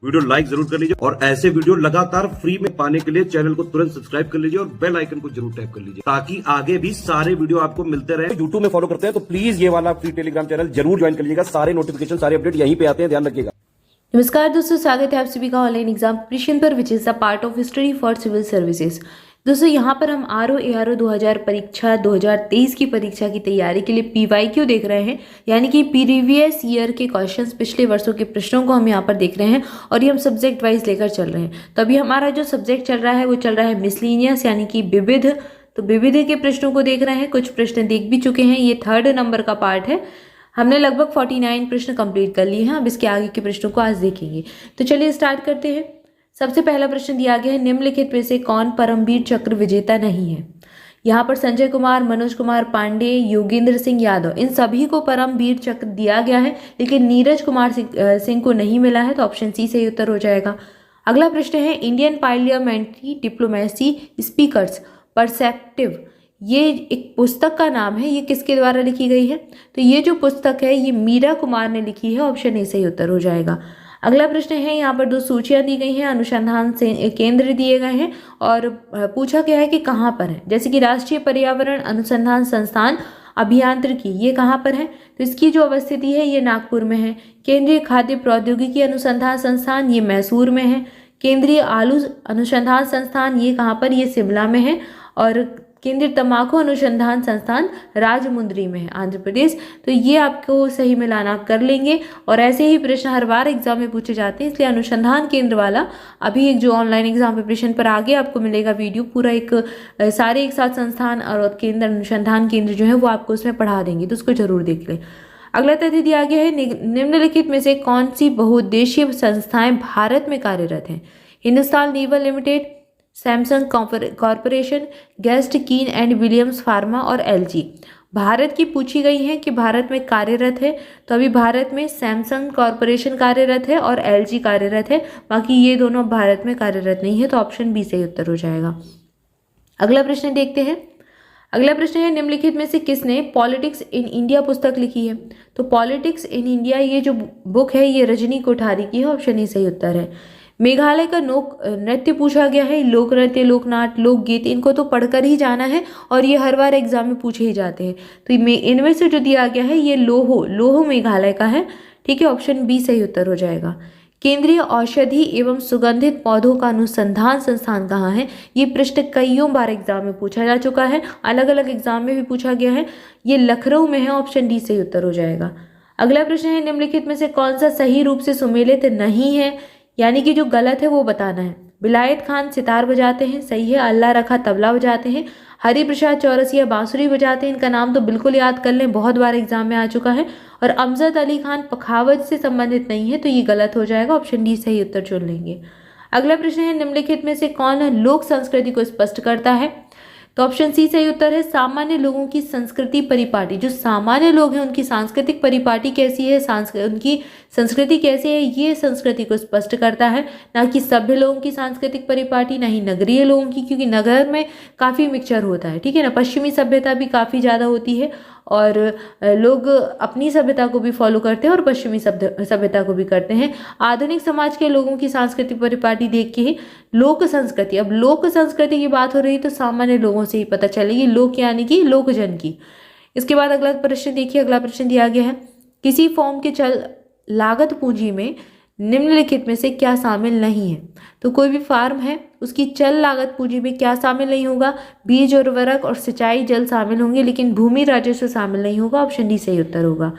Video like जरूर कर लीजिए और ऐसे वीडियो लगातार फ्री में पाने के लिए चैनल को तुरंत सब्सक्राइब कर लीजिए और बेल आइकन को जरूर टैप कर लीजिए ताकि आगे भी सारे वीडियो आपको मिलते रहे। यूट्यूब में फॉलो करते हैं तो प्लीज ये वाला फ्री टेलीग्राम चैनल जरूर ज्वाइन कर लीजिएगा। सारे नोटिफिकेशन सारे अपडेट यहीं पे आते हैं, ध्यान रखिएगा। नमस्कार दोस्तों, स्वागत है आप सभी का ऑनलाइन एग्जाम प्रिपरेशन पर which is a part of history for civil services. दोस्तों यहाँ पर हम ARO 2000 परीक्षा 2023 की परीक्षा की तैयारी के लिए PYQ देख रहे हैं, यानी कि प्रीवियस ईयर के क्वेश्चंस, पिछले वर्षों के प्रश्नों को हम यहाँ पर देख रहे हैं और ये हम सब्जेक्ट वाइज लेकर चल रहे हैं। तो अभी हमारा जो सब्जेक्ट चल रहा है वो चल रहा है मिसलिनियस, यानी कि विविध। तो विविध के प्रश्नों को देख रहे हैं, कुछ प्रश्न देख भी चुके हैं, ये 3rd नंबर का पार्ट है। हमने लगभग 49 प्रश्न कंप्लीट कर लिए हैं। अब इसके आगे के प्रश्नों को आज देखेंगे। तो चलिए स्टार्ट करते हैं। सबसे पहला प्रश्न दिया गया है, निम्नलिखित में से कौन परमवीर चक्र विजेता नहीं है। यहाँ पर संजय कुमार, मनोज कुमार पांडे, योगेंद्र सिंह यादव, इन सभी को परमवीर चक्र दिया गया है, लेकिन नीरज कुमार सिंह को नहीं मिला है। तो ऑप्शन सी सही उत्तर हो जाएगा। अगला प्रश्न है, Indian parliamentary diplomacy speakers perceptive, ये एक पुस्तक का नाम है, ये किसके द्वारा लिखी गई है। तो ये जो पुस्तक है ये मीरा कुमार ने लिखी है। ऑप्शन ए सही उत्तर हो जाएगा। अगला प्रश्न है, यहाँ पर 2 सूचियाँ दी गई हैं, अनुसंधान से केंद्र दिए गए हैं और पूछा गया है कि कहाँ पर है। जैसे कि राष्ट्रीय पर्यावरण अनुसंधान संस्थान अभियांत्रिकी, ये कहाँ पर है। तो इसकी जो अवस्थिति है ये नागपुर में है। केंद्रीय खाद्य प्रौद्योगिकी अनुसंधान संस्थान, ये मैसूर में है। केंद्रीय आलू अनुसंधान संस्थान, ये कहाँ पर, ये शिमला में है। और केंद्रीय तंबाकू अनुसंधान संस्थान राजमुंद्री में है, आंध्र प्रदेश। तो ये आपको सही मिलाना कर लेंगे। और ऐसे ही प्रश्न हर बार एग्जाम में पूछे जाते हैं, इसलिए अनुसंधान केंद्र वाला अभी एक जो ऑनलाइन एग्जाम प्रिपरेशन पर आगे आपको मिलेगा वीडियो, पूरा एक सारे एक साथ संस्थान और केंद्र, अनुसंधान केंद्र जो है वो आपको उसमें पढ़ा देंगे, तो उसको जरूर देख लें। अगला तथ्य दिया गया है, निम्नलिखित में से कौन सी बहुउद्देशीय संस्थाएं भारत में कार्यरत हैं। Hindustan lever limited, Samsung corporation, Guest Keen and Williams pharma और LG भारत की पूछी गई है कि भारत में कार्यरत है। तो अभी भारत में सैमसंग कॉरपोरेशन कार्यरत है और LG कार्यरत है, बाकी ये दोनों भारत में कार्यरत नहीं है। तो ऑप्शन बी सही उत्तर हो जाएगा। अगला प्रश्न देखते हैं। अगला प्रश्न है, निम्नलिखित में से किसने पॉलिटिक्स इन इंडिया पुस्तक लिखी है। तो पॉलिटिक्स इन इंडिया ये जो बुक है ये रजनी कोठारी की है। ऑप्शन ए सही उत्तर है। मेघालय का लोक नृत्य पूछा गया है, लोक नृत्य, लोकनाट्य, लोकगीत, इनको तो पढ़कर ही जाना है और ये हर बार एग्जाम में पूछे ही जाते हैं। तो इनमें से जो दिया गया है ये लोहो मेघालय का है। ठीक है, ऑप्शन बी सही उत्तर हो जाएगा। केंद्रीय औषधि एवं सुगंधित पौधों का अनुसंधान संस्थान कहाँ है। ये प्रश्न कईयों बार एग्जाम में पूछा जा चुका है, अलग अलग एग्जाम में भी पूछा गया है। ये लखनऊ में है। ऑप्शन डी सही उत्तर हो जाएगा। अगला प्रश्न है, निम्नलिखित में से कौन सा सही रूप से सुमेलित नहीं है, यानी कि जो गलत है वो बताना है। विलायत खान सितार बजाते हैं, सही है। अल्लाह रखा तबला बजाते हैं। हरि प्रसाद चौरसिया बांसुरी बजाते हैं, इनका नाम तो बिल्कुल याद कर लें, बहुत बार एग्जाम में आ चुका है। और अमजद अली खान पखावज से संबंधित नहीं है, तो ये गलत हो जाएगा। ऑप्शन डी सही उत्तर चुन लेंगे। अगला प्रश्न है, निम्नलिखित में से कौन लोक संस्कृति को स्पष्ट करता है। तो ऑप्शन सी सही उत्तर है। सामान्य लोगों की संस्कृति परिपाटी, जो सामान्य लोग हैं उनकी सांस्कृतिक परिपाटी कैसी है, उनकी संस्कृति कैसी है, ये संस्कृति को स्पष्ट करता है, ना कि सभ्य लोगों की सांस्कृतिक परिपाटी, ना ही नगरीय लोगों की, क्योंकि नगर में काफ़ी मिक्सचर होता है। ठीक है ना, पश्चिमी सभ्यता भी काफ़ी ज़्यादा होती है और लोग अपनी सभ्यता को भी फॉलो करते हैं और पश्चिमी सभ्यता को भी करते हैं। आधुनिक समाज के लोगों की सांस्कृतिक परिपाटी देख के ही लोक संस्कृति, अब लोक संस्कृति की बात हो रही तो सामान्य लोगों से ही पता चलेगी, लोक यानी कि लोकजन की। इसके बाद अगला प्रश्न देखिए। अगला प्रश्न दिया गया है, किसी फॉर्म के चल लागत पूंजी में निम्नलिखित में से क्या शामिल नहीं है। तो कोई भी फार्म है उसकी चल लागत पूंजी में क्या शामिल नहीं होगा। बीज, उर्वरक और सिंचाई जल शामिल होंगे, लेकिन भूमि राजस्व शामिल नहीं होगा। ऑप्शन डी सही उत्तर होगा।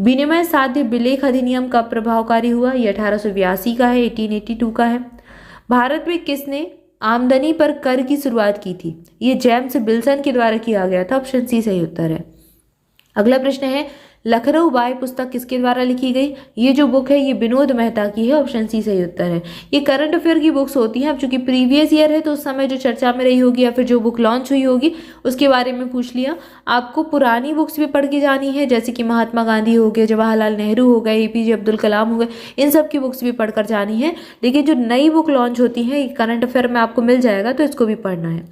विनिमय साध्य विलेख अधिनियम कब प्रभावकारी हुआ। ये 1882 का है, 1882 का है। भारत में किसने आमदनी पर कर की शुरुआत की थी। ये जेम्स विल्सन के द्वारा किया गया था। ऑप्शन सी सही उत्तर है। अगला प्रश्न है, लखनऊ बाई पुस्तक किसके द्वारा लिखी गई। ये जो बुक है ये विनोद मेहता की है। ऑप्शन सी सही उत्तर है। ये करंट अफेयर की बुक्स होती हैं। अब चूंकि प्रीवियस ईयर है तो उस समय जो चर्चा में रही होगी या फिर जो बुक लॉन्च हुई होगी उसके बारे में पूछ लिया। आपको पुरानी बुक्स भी पढ़ के जानी है, जैसे कि महात्मा गांधी हो गए, जवाहरलाल नेहरू हो गए, APJ अब्दुल कलाम हो गए, इन सब की बुक्स भी पढ़कर जानी है। लेकिन जो नई बुक लॉन्च होती है करंट अफेयर में आपको मिल जाएगा, तो इसको भी पढ़ना है।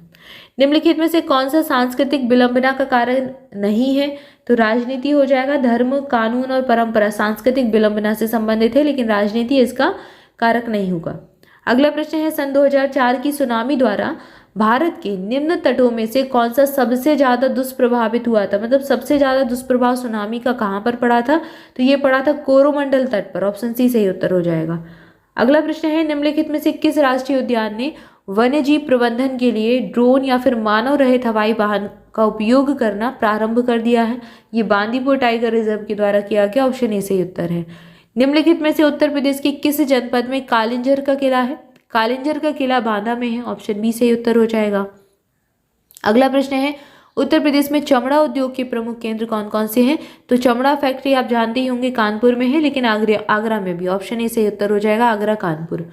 निम्नलिखित में से कौन सा सांस्कृतिक विलंबना का कारण नहीं है। तो राजनीति हो जाएगा। धर्म, कानून और परंपरा सांस्कृतिक विलंबना से संबंधित है, लेकिन राजनीति इसका कारक नहीं होगा। अगला प्रश्न है, सन 2004 की सुनामी द्वारा भारत के निम्न तटों में से कौन सा सबसे ज्यादा दुष्प्रभावित हुआ था? मतलब सबसे ज्यादा दुष्प्रभाव सुनामी का कहां पर पड़ा था? तो ये पड़ा था कोरोमंडल तट पर। ऑप्शन सी सही उत्तर हो जाएगा। अगला प्रश्न है, निम्नलिखित में से किस राष्ट्रीय उद्यान ने वन्यजीव प्रबंधन के लिए ड्रोन या फिर मानव रहित हवाई वाहन का उपयोग करना प्रारंभ कर दिया है? ये बांदीपुर टाइगर रिजर्व के द्वारा किया गया। ऑप्शन ए सही उत्तर है। निम्नलिखित में से उत्तर प्रदेश के किस जनपद में कालिंजर का किला है? कालिंजर का किला बांदा में है। ऑप्शन बी सही उत्तर हो जाएगा। अगला प्रश्न है, उत्तर प्रदेश में चमड़ा उद्योग के प्रमुख केंद्र कौन कौन से हैं? तो चमड़ा फैक्ट्री आप जानते ही होंगे कानपुर में है, लेकिन आगरा में भी। ऑप्शन ए सही उत्तर हो जाएगा, आगरा कानपुर।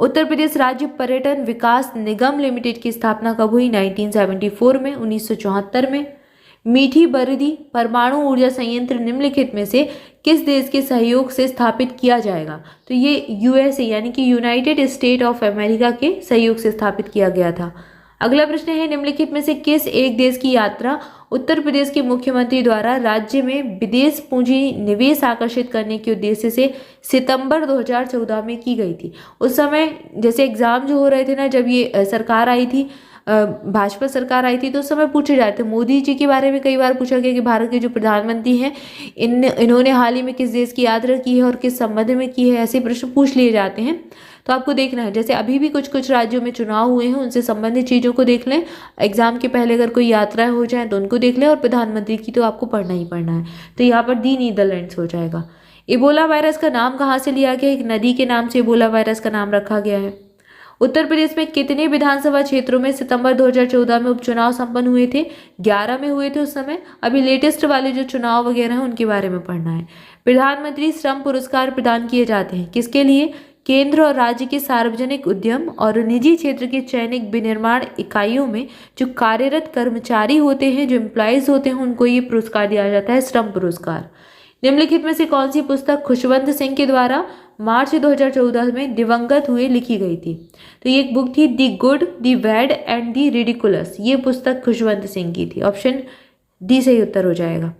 उत्तर प्रदेश राज्य पर्यटन विकास निगम लिमिटेड की स्थापना कब हुई? 1974 में, 1974 में। मीठी बरदी परमाणु ऊर्जा संयंत्र निम्नलिखित में से किस देश के सहयोग से स्थापित किया जाएगा? तो ये यूएसए यानी कि यूनाइटेड स्टेट ऑफ अमेरिका के सहयोग से स्थापित किया गया था। अगला प्रश्न है, निम्नलिखित में से किस एक देश की यात्रा उत्तर प्रदेश के मुख्यमंत्री द्वारा राज्य में विदेश पूंजी निवेश आकर्षित करने के उद्देश्य से सितंबर 2014 में की गई थी? उस समय जैसे एग्जाम जो हो रहे थे ना, जब ये सरकार आई थी, भाजपा सरकार आई थी, तो उस समय पूछे जाते थे। मोदी जी के बारे में कई बार पूछा गया कि भारत के जो प्रधानमंत्री हैं इन्होंने हाल ही में किस देश की यात्रा की है और किस संबंध में की है, ऐसे प्रश्न पूछ लिए जाते हैं। तो आपको देखना है, जैसे अभी भी कुछ कुछ राज्यों में चुनाव हुए हैं, उनसे संबंधित चीज़ों को देख लें। एग्जाम के पहले अगर कोई यात्राएं हो जाए तो उनको देख लें, और प्रधानमंत्री की तो आपको पढ़ना ही पढ़ना है। तो यहाँ पर दी नीदरलैंड्स हो जाएगा। इबोला वायरस का नाम कहाँ से लिया गया? एक नदी के नाम से इबोला वायरस का नाम रखा गया है। उत्तर प्रदेश में कितने विधानसभा क्षेत्रों में सितंबर 2014 में उपचुनाव संपन्न हुए थे? 11 में हुए थे उस समय। अभी लेटेस्ट वाले जो चुनाव वगैरह हैं उनके बारे में पढ़ना है। प्रधानमंत्री श्रम पुरस्कार प्रदान किए जाते हैं किसके लिए? केंद्र और राज्य के सार्वजनिक उद्यम और निजी क्षेत्र के चयनित विनिर्माण इकाइयों में जो कार्यरत कर्मचारी होते हैं, जो एम्प्लॉयज होते हैं, उनको ये पुरस्कार दिया जाता है, श्रम पुरस्कार। निम्नलिखित में से कौन सी पुस्तक खुशवंत सिंह के द्वारा मार्च 2014 में दिवंगत हुए लिखी गई थी? तो ये एक बुक थी, the good, the bad and the ridiculous. ये पुस्तक खुशवंत सिंह की थी। ऑप्शन डी सही उत्तर हो जाएगा।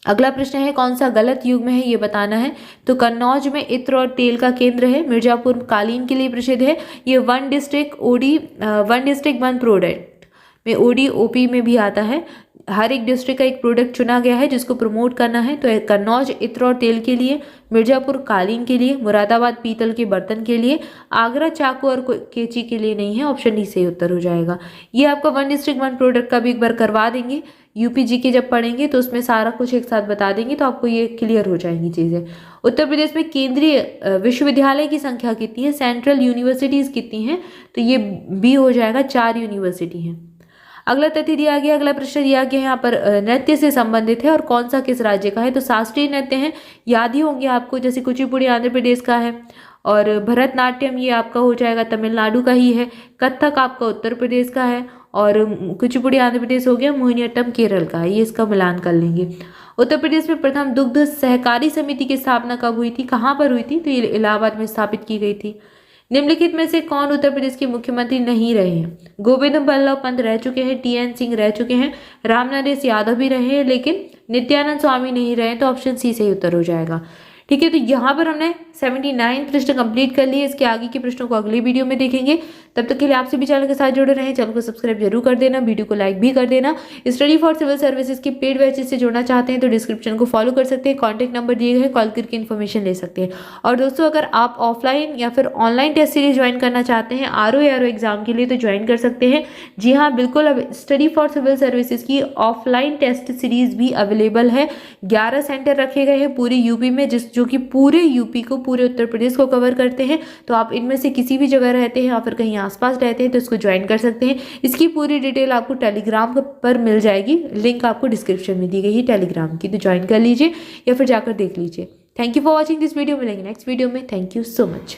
अगला प्रश्न है, कौन सा गलत युग में है ये बताना है। तो कन्नौज में इत्र और तेल का केंद्र है। मिर्जापुर कालीन के लिए प्रसिद्ध है। ये वन डिस्ट्रिक्ट वन प्रोडक्ट में ओडी ओपी में भी आता है। हर एक डिस्ट्रिक्ट का एक प्रोडक्ट चुना गया है जिसको प्रमोट करना है। तो कन्नौज इत्र और तेल के लिए, मिर्जापुर कालीन के लिए, मुरादाबाद पीतल के बर्तन के लिए, आगरा चाकू और केची के लिए नहीं है। ऑप्शन डी सही उत्तर हो जाएगा। ये आपका वन डिस्ट्रिक्ट वन प्रोडक्ट का भी एक बार करवा देंगे, यूपीजी के जब पढ़ेंगे तो उसमें सारा कुछ एक साथ बता देंगे, तो आपको ये क्लियर हो जाएंगी चीज़ें। उत्तर प्रदेश में केंद्रीय विश्वविद्यालय की संख्या कितनी है? सेंट्रल यूनिवर्सिटीज़ कितनी हैं? तो ये बी हो जाएगा, 4 यूनिवर्सिटी हैं। अगला तथ्य दिया गया, अगला प्रश्न दिया गया यहाँ पर नृत्य से संबंधित है और कौन सा किस राज्य का है? तो शास्त्रीय नृत्य है, याद ही होंगे आपको, जैसे कुचिपुड़ी आंध्र प्रदेश का है, और भरतनाट्यम ये आपका हो जाएगा तमिलनाडु का ही है, कथक आपका उत्तर प्रदेश का है, और कुचिपुड़ी आंध्र प्रदेश हो गया, मोहिनीअट्टम केरल का है। ये इसका मिलान कर लेंगे। उत्तर प्रदेश में प्रथम दुग्ध सहकारी समिति की स्थापना कब हुई थी? कहाँ पर हुई थी? तो ये इलाहाबाद में स्थापित की गई थी। निम्नलिखित में से कौन उत्तर प्रदेश के मुख्यमंत्री नहीं रहे हैं? गोविंद बल्लभ पंत रह चुके हैं, टीएन सिंह रह चुके हैं, राम नरेश यादव भी रहे हैं, लेकिन नित्यानंद स्वामी नहीं रहे। तो ऑप्शन सी सही उत्तर हो जाएगा। ठीक है, तो यहाँ पर हमने 79 प्रश्न कंप्लीट कर लिए। इसके आगे के प्रश्नों को अगली वीडियो में देखेंगे। तब तक के लिए आपसे भी चैनल के साथ जुड़े रहें। चैनल को सब्सक्राइब जरूर कर देना, वीडियो को लाइक भी कर देना। स्टडी फॉर सिविल सर्विसेज के पेड बैचेस से जुड़ना चाहते हैं तो डिस्क्रिप्शन को फॉलो कर सकते हैं, कॉन्टैक्ट नंबर दिए गए, कॉल करके इन्फॉर्मेशन ले सकते हैं। और दोस्तों, अगर आप ऑफलाइन या फिर ऑनलाइन टेस्ट सीरीज ज्वाइन करना चाहते हैं आरओ एग्जाम के लिए, तो ज्वाइन कर सकते हैं। जी हाँ, बिल्कुल, अब स्टडी फॉर सिविल सर्विसेज की ऑफलाइन टेस्ट सीरीज भी अवेलेबल है। 11 सेंटर रखे गए हैं पूरे यूपी में, जो कि पूरे यूपी को, पूरे उत्तर प्रदेश को कवर करते हैं। तो आप इनमें से किसी भी जगह रहते हैं या फिर कहीं आसपास रहते हैं तो इसको ज्वाइन कर सकते हैं। इसकी पूरी डिटेल आपको टेलीग्राम पर मिल जाएगी, लिंक आपको डिस्क्रिप्शन में दी गई है टेलीग्राम की, तो ज्वाइन कर लीजिए या फिर जाकर देख लीजिए। Thank you for watching this video. मिलेंगे नेक्स्ट वीडियो में। Thank you so much.